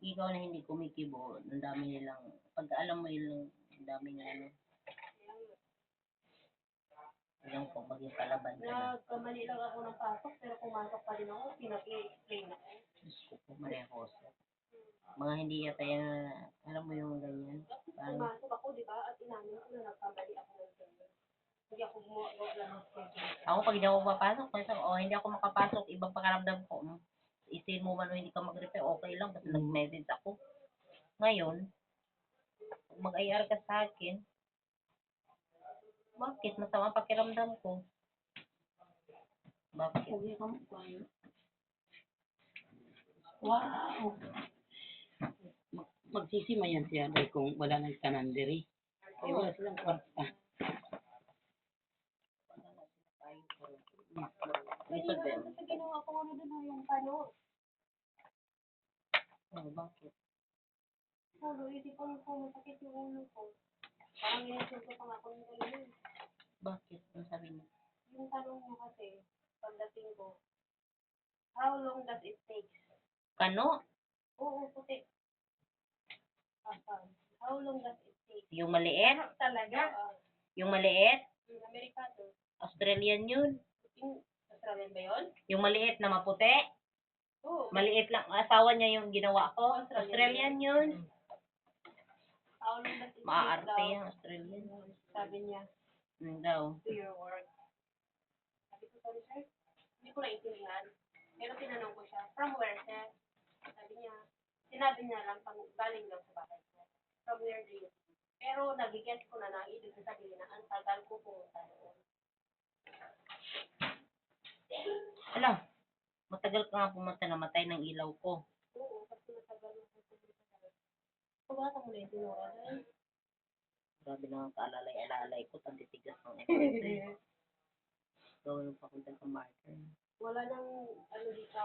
ikaw na hindi kumikibo, ang dami nilang, pag alam mo yung, ang daming ano, alam ko, maging palaban ka na. Nagkamali lang ako ng pasok, pero pumasok pa rin ako, pinag-i-explain ako. Diyos ko po, Mariahosa. Mga hindi yata yan, alam mo yung ganyan. Parang, Pumasok ako, di ba? At inamin ko na nagkamali ako ng schedule. Hindi ako gumawa ng schedule. ako pag hindi ako papasok, hindi ako makapasok, ibang pakaramdam ko. Isin mo man o hindi ka mag-reply, okay lang, basta nag-message ako. Ngayon, pag mag-IR ka sa akin, bakit? Masama pakiramdam ko. Bakit? Wow! Magsisimayan siya dahil kung wala nang kanandiri. Ay, wala silang kwarta. Ito din. Kasi ginawa ko ano doon yung pano. Bakit? Ulo, isipon ko, masakit yung ulo ko. Parang inisulto pa nga ako ng ganun. Bakit? Ang sabi mo? Yung tanong niya kasi, pagdating ko, how long does it take? Kano? Oo, puti. How long does it take? Yung maliit? Talaga? Yung maliit? Yung Amerikano. Australian yun. Yung Australian ba yun? Yung maliit na maputi? Oo. Maliit lang. Asawa niya yung ginawa ko. Australian yun. How long does it take Maaarte daw? yung Australian. Sabi niya, Daw. do your work. Sabi ko, sorry sir, hindi ko naintindihan. Pero tinanong ko siya, from where sir? Sinabi niya lang, galing lang sa bahay ko. From where do you live? Pero nagigets ko na ibig sabihin na ang tagal ko pumunta doon. Alam, matagal ka nga pumunta, namatay ng ilaw ko. Oo, kasi matagal na po pumunta. Pabata mo na yung tinura dahil. Grabe na ang kaalalay-alalay ko, tanditigas ng Gawin mo papunta sa marker. Wala nang ano dito,